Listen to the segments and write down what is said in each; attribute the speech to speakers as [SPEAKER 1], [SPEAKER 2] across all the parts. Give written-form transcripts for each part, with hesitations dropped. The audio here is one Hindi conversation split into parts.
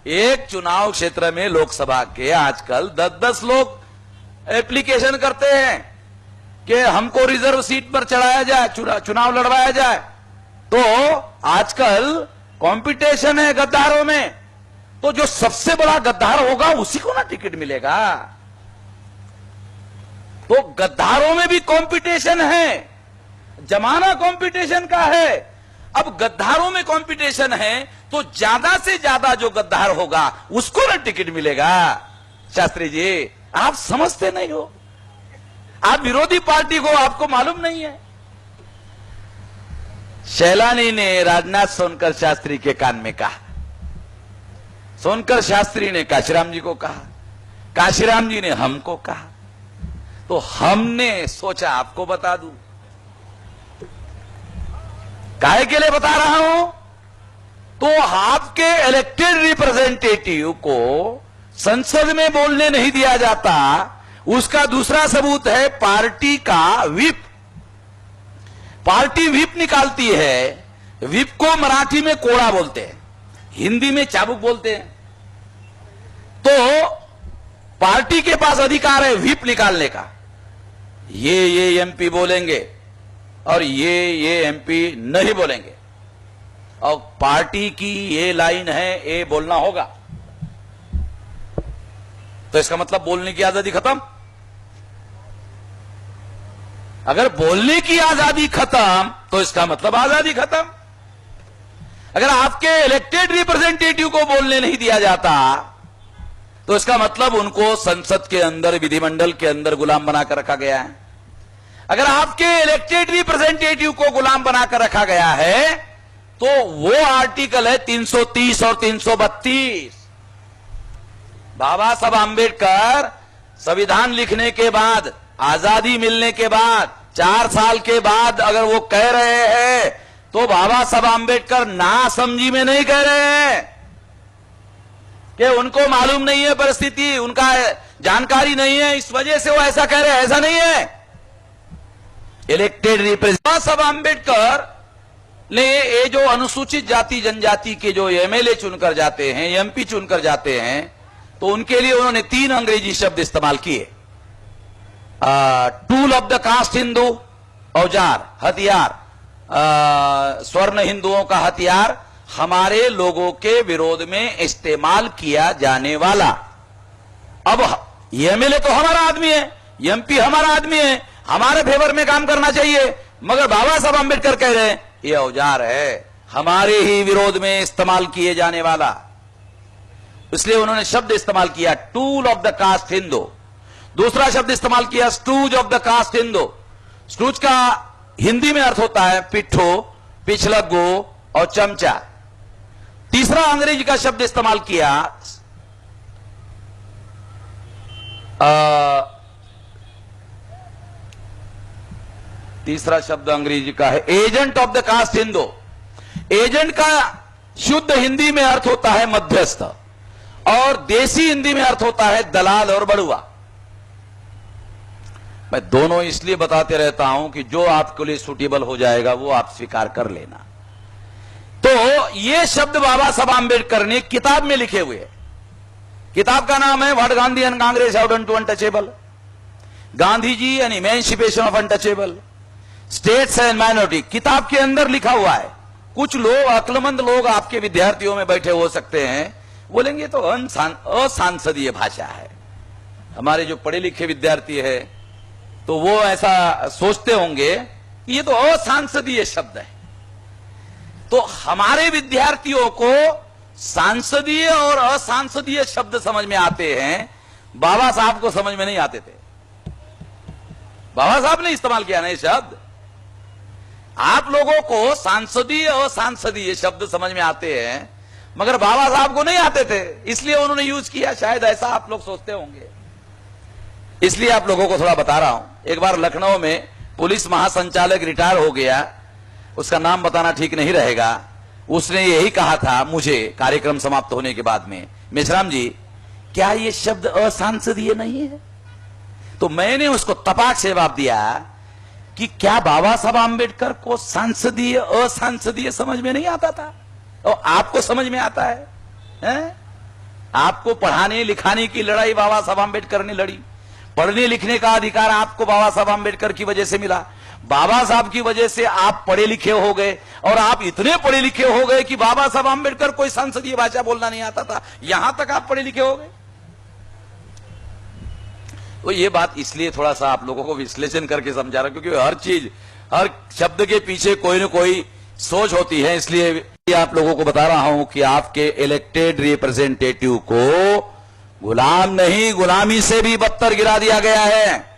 [SPEAKER 1] एक चुनाव क्षेत्र में लोकसभा के आजकल 10-10 लोग एप्लीकेशन करते हैं कि हमको रिजर्व सीट पर चढ़ाया जाए, चुनाव लड़वाया जाए। तो आजकल कंपटीशन है गद्दारों में, तो जो सबसे बड़ा गद्दार होगा उसी को ना टिकट मिलेगा। तो गद्दारों में भी कंपटीशन है, जमाना कंपटीशन का है। अब गद्दारों में कंपटीशन है तो ज्यादा से ज्यादा जो गद्दार होगा उसको ना टिकट मिलेगा। शास्त्री जी, आप समझते नहीं हो, आप विरोधी पार्टी को आपको मालूम नहीं है। शैलानी ने राजनाथ सोनकर शास्त्री के कान में कहा, सोनकर शास्त्री ने काशीराम जी को कहा, काशीराम जी ने हमको कहा, तो हमने सोचा आपको बता दूं। काहे के लिए बता रहा हूं? तो आपके इलेक्टेड रिप्रेजेंटेटिव को संसद में बोलने नहीं दिया जाता, उसका दूसरा सबूत है पार्टी का व्हिप। पार्टी व्हिप निकालती है, व्हिप को मराठी में कोड़ा बोलते हैं, हिंदी में चाबुक बोलते हैं। तो पार्टी के पास अधिकार है व्हिप निकालने का, ये एमपी बोलेंगे और ये एमपी नहीं बोलेंगे, और पार्टी की ये लाइन है, ये बोलना होगा। तो इसका मतलब बोलने की आजादी खत्म। अगर बोलने की आजादी खत्म तो इसका मतलब आजादी खत्म। अगर आपके इलेक्टेड रिप्रेजेंटेटिव को बोलने नहीं दिया जाता तो इसका मतलब उनको संसद के अंदर, विधिमंडल के अंदर गुलाम बनाकर रखा गया है। अगर आपके इलेक्टेड रिप्रेजेंटेटिव को गुलाम बनाकर रखा गया है तो वो आर्टिकल है 330 और 332। बाबा साहब आंबेडकर संविधान लिखने के बाद, आजादी मिलने के बाद, 4 साल के बाद अगर वो कह रहे हैं तो बाबा साहब आंबेडकर नासमझी में नहीं कह रहे हैं कि उनको मालूम नहीं है परिस्थिति, उनका जानकारी नहीं है, इस वजह से वो ऐसा कह रहे हैं। ऐसा नहीं है। इलेक्टेड रिप्रेजेंटेटिव साहब आंबेडकर ने ये जो अनुसूचित जाति जनजाति के जो एमएलए चुनकर जाते हैं, एमपी चुनकर जाते हैं, तो उनके लिए उन्होंने 3 अंग्रेजी शब्द इस्तेमाल किए। Tool of the caste Hindu, औजार, हथियार, स्वर्ण हिंदुओं का हथियार, हमारे लोगों के विरोध में इस्तेमाल किया जाने वाला। अब एमएलए तो हमारा आदमी है, एमपी हमारा आदमी है, हमारे फेवर में काम करना चाहिए, मगर बाबा साहब आंबेडकर कह रहे हैं ये औजार है, हमारे ही विरोध में इस्तेमाल किए जाने वाला। इसलिए उन्होंने शब्द इस्तेमाल किया tool of the caste Hindu. दूसरा शब्द इस्तेमाल किया stooge of the caste Hindu. Stooge का हिंदी में अर्थ होता है पिट्ठू, पिछलग्गू और चमचा। तीसरा अंग्रेजी का शब्द इस्तेमाल किया तीसरा शब्द अंग्रेजी का है agent of the caste Hindu. Agent का शुद्ध हिंदी में अर्थ होता है मध्यस्थ, और देसी हिंदी में अर्थ होता है दलाल और बड़ुआ। मैं दोनों इसलिए बताते रहता हूं कि जो आपके लिए सूटेबल हो जाएगा वो आप स्वीकार कर लेना। तो ये शब्द बाबा साहब आंबेडकर ने किताब में लिखे हुए। किताब का नाम है what Gandhi and Congress have done to untouchable, Gandhi ji and emancipation of untouchable states and minority. किताब के अंदर लिखा हुआ है। कुछ लोग, अक्लमंद लोग आपके विद्यार्थियों में बैठे हो सकते हैं, बोलेंगे तो असंसदीय भाषा है। हमारे जो पढ़े लिखे विद्यार्थी है तो वो ऐसा सोचते होंगे कि ये तो असंसदीय शब्द है। तो हमारे विद्यार्थियों को सांसदीय और असंसदीय शब्द समझ में आते हैं, बाबा साहब को समझ में नहीं आते थे। बाबा साहब ने इस्तेमाल किया ना ये शब्द। आप लोगों को सांसदीय और असंसदीय शब्द समझ में आते हैं, मगर बाबा साहब को नहीं आते थे, इसलिए उन्होंने यूज किया। शायद ऐसा आप लोग सोचते होंगे, इसलिए आप लोगों को थोड़ा बता रहा हूं। एक बार लखनऊ में पुलिस महासंचालक रिटायर हो गया, उसका नाम बताना ठीक नहीं रहेगा। उसने यही कहा था मुझे कार्यक्रम समाप्त होने के बाद में, मेश्राम जी क्या ये शब्द असंसदीय नहीं है? तो मैंने उसको तपाक से जवाब दिया कि क्या बाबा साहब आंबेडकर को सांसदीय असंसदीय समझ में नहीं आता था और आपको समझ में आता है? आपको पढ़ाने लिखाने की लड़ाई बाबा साहब आम्बेडकर ने लड़ी। पढ़ने लिखने का अधिकार आपको बाबा साहब आम्बेडकर की वजह से मिला। बाबा साहब की वजह से आप पढ़े लिखे हो गए, और आप इतने पढ़े लिखे हो गए कि बाबा साहब आम्बेडकर कोई संसदीय भाषा बोलना नहीं आता था, यहां तक आप पढ़े लिखे हो गए। तो ये बात इसलिए थोड़ा सा आप लोगों को विश्लेषण करके समझा रहा हूं, क्योंकि हर चीज, हर शब्द के पीछे कोई न कोई सोच होती है। इसलिए आप लोगों को बता रहा हूं कि आपके इलेक्टेड रिप्रेजेंटेटिव को गुलाम नहीं, गुलामी से भी बदतर गिरा दिया गया है।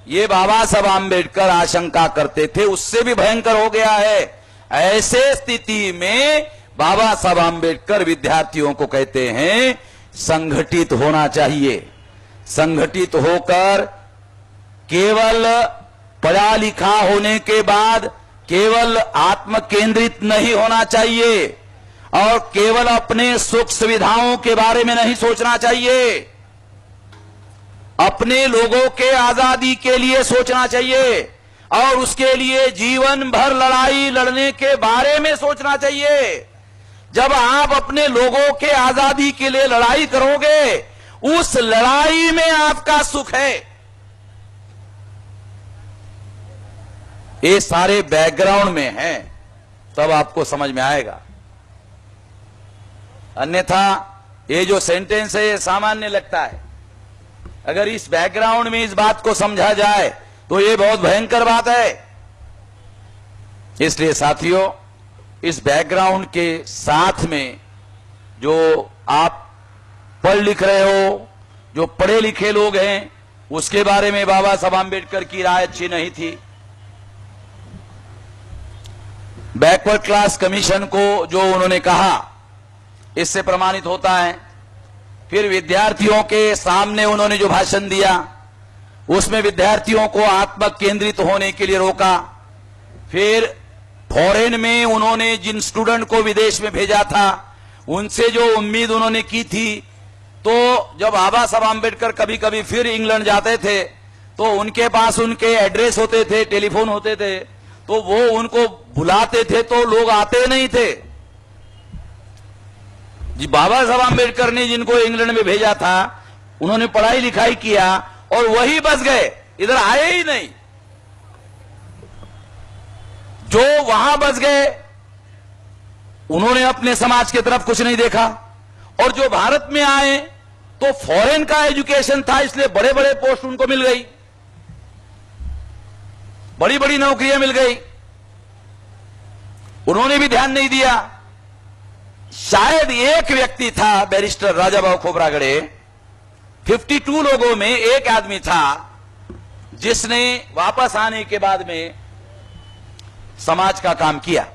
[SPEAKER 1] ये बाबा साहब आम्बेडकर आशंका करते थे, उससे भी भयंकर हो गया है। ऐसे स्थिति में बाबा साहब आम्बेडकर विद्यार्थियों को कहते हैं संगठित होना चाहिए। संगठित होकर केवल पढ़ा लिखा होने के बाद केवल आत्म केंद्रित नहीं होना चाहिए, और केवल अपने सुख सुविधाओं के बारे में नहीं सोचना चाहिए, अपने लोगों के आजादी के लिए सोचना चाहिए, और उसके लिए जीवन भर लड़ाई लड़ने के बारे में सोचना चाहिए। जब आप अपने लोगों के आजादी के लिए लड़ाई करोगे, उस लड़ाई में आपका सुख है। ये सारे बैकग्राउंड में है, तब आपको समझ में आएगा। अन्यथा ये जो सेंटेंस है ये सामान्य लगता है। अगर इस बैकग्राउंड में इस बात को समझा जाए तो ये बहुत भयंकर बात है। इसलिए साथियों, इस बैकग्राउंड के साथ में जो आप पढ़ लिख रहे हो, जो पढ़े लिखे लोग हैं, उसके बारे में बाबा साहब आम्बेडकर की राय अच्छी नहीं थी। बैकवर्ड क्लास कमीशन को जो उन्होंने कहा, इससे प्रमाणित होता है। फिर विद्यार्थियों के सामने उन्होंने जो भाषण दिया, उसमें विद्यार्थियों को आत्म केंद्रित होने के लिए रोका। फिर फॉरेन में उन्होंने जिन स्टूडेंट को विदेश में भेजा था, उनसे जो उम्मीद उन्होंने की थी, तो जब बाबा साहब आम्बेडकर कभी कभी फिर इंग्लैंड जाते थे तो उनके पास उनके एड्रेस होते थे, टेलीफोन होते थे, तो वो उनको बुलाते थे तो लोग आते नहीं थे। जी बाबा साहब आम्बेडकर ने जिनको इंग्लैंड में भेजा था, उन्होंने पढ़ाई लिखाई किया और वही बस गए, इधर आए ही नहीं। जो वहां बस गए उन्होंने अपने समाज की तरफ कुछ नहीं देखा, और जो भारत में आए तो फॉरेन का एजुकेशन था, इसलिए बड़े बड़े पोस्ट उनको मिल गई, बड़ी बड़ी नौकरियां मिल गई, उन्होंने भी ध्यान नहीं दिया। शायद एक व्यक्ति था, बैरिस्टर राजाभाऊ खोब्रागड़े, 52 लोगों में एक आदमी था जिसने वापस आने के बाद में समाज का काम किया।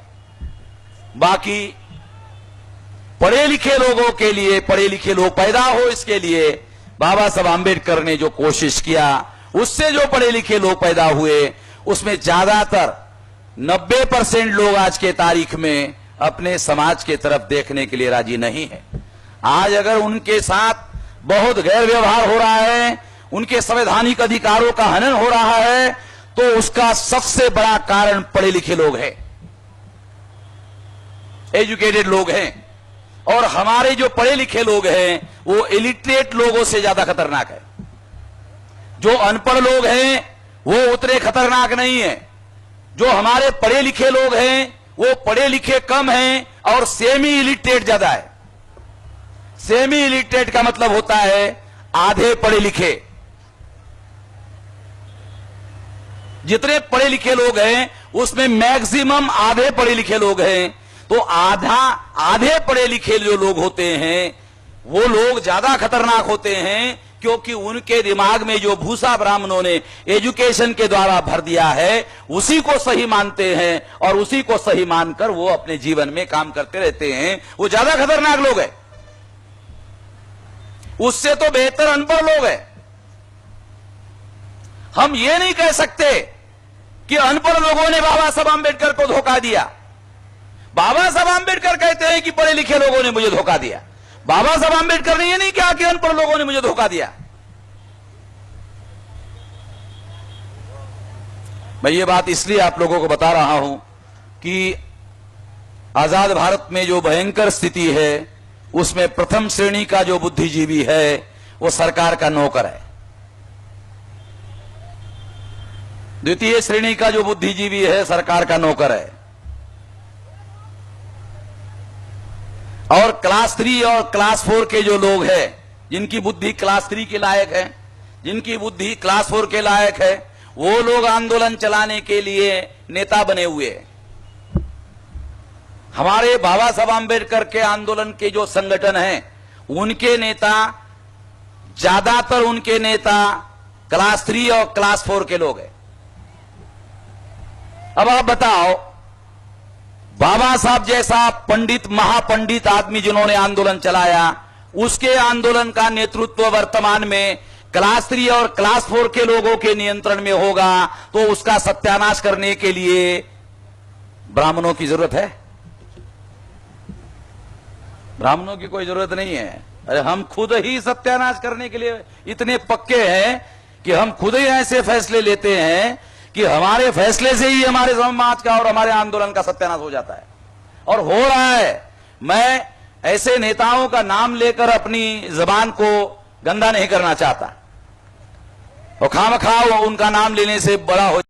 [SPEAKER 1] बाकी पढ़े लिखे लोगों के लिए, पढ़े लिखे लोग पैदा हो, इसके लिए बाबा साहब आम्बेडकर ने जो कोशिश किया, उससे जो पढ़े लिखे लोग पैदा हुए, उसमें ज्यादातर 90% लोग आज के तारीख में अपने समाज के तरफ देखने के लिए राजी नहीं है। आज अगर उनके साथ बहुत गैर व्यवहार हो रहा है, उनके संवैधानिक अधिकारों का हनन हो रहा है, तो उसका सबसे बड़ा कारण पढ़े लिखे लोग हैं, एजुकेटेड लोग हैं। और हमारे जो पढ़े लिखे लोग हैं वो इलिटरेट लोगों से ज्यादा खतरनाक है। जो अनपढ़ लोग हैं वो उतने खतरनाक नहीं है। जो हमारे पढ़े लिखे लोग हैं वो पढ़े लिखे कम हैं और सेमी इलिटरेट ज्यादा है। सेमी इलिटरेट का मतलब होता है आधे पढ़े लिखे। जितने पढ़े लिखे लोग हैं उसमें मैक्सिमम आधे पढ़े लिखे लोग हैं। तो आधे पढ़े लिखे जो लोग होते हैं वो लोग ज्यादा खतरनाक होते हैं, क्योंकि उनके दिमाग में जो भूसा ब्राह्मणों ने एजुकेशन के द्वारा भर दिया है उसी को सही मानते हैं, और उसी को सही मानकर वो अपने जीवन में काम करते रहते हैं। वो ज्यादा खतरनाक लोग हैं, उससे तो बेहतर अनपढ़ लोग हैं। हम ये नहीं कह सकते कि अनपढ़ लोगों ने बाबा साहब आम्बेडकर को धोखा दिया। बाबा साहब आम्बेडकर कहते हैं कि पढ़े लिखे लोगों ने मुझे धोखा दिया। बाबा साहब आम्बेडकर ने यह नहीं कहा कि अनपढ़ लोगों ने मुझे धोखा दिया। मैं ये बात इसलिए आप लोगों को बता रहा हूं कि आजाद भारत में जो भयंकर स्थिति है उसमें प्रथम श्रेणी का जो बुद्धिजीवी है वो सरकार का नौकर है। द्वितीय श्रेणी का जो बुद्धिजीवी है सरकार का नौकर है। और क्लास 3 और क्लास 4 के जो लोग हैं, जिनकी बुद्धि क्लास 3 के लायक है, जिनकी बुद्धि क्लास 4 के लायक है, वो लोग आंदोलन चलाने के लिए नेता बने हुए हैं। हमारे बाबा साहब आंबेडकर के आंदोलन के जो संगठन हैं, उनके नेता, ज्यादातर उनके नेता क्लास 3 और क्लास 4 के लोग हैं। अब आप बताओ, बाबा साहब जैसा पंडित, महापंडित आदमी जिन्होंने आंदोलन चलाया, उसके आंदोलन का नेतृत्व वर्तमान में क्लास 3 और क्लास 4 के लोगों के नियंत्रण में होगा, तो उसका सत्यानाश करने के लिए ब्राह्मणों की जरूरत है? ब्राह्मणों की कोई जरूरत नहीं है। अरे हम खुद ही सत्यानाश करने के लिए इतने पक्के हैं कि हम खुद ही ऐसे फैसले लेते हैं कि हमारे फैसले से ही हमारे समाज का और हमारे आंदोलन का सत्यानाश हो जाता है, और हो रहा है। मैं ऐसे नेताओं का नाम लेकर अपनी जबान को गंदा नहीं करना चाहता, और खामखा उनका नाम लेने से बड़ा हो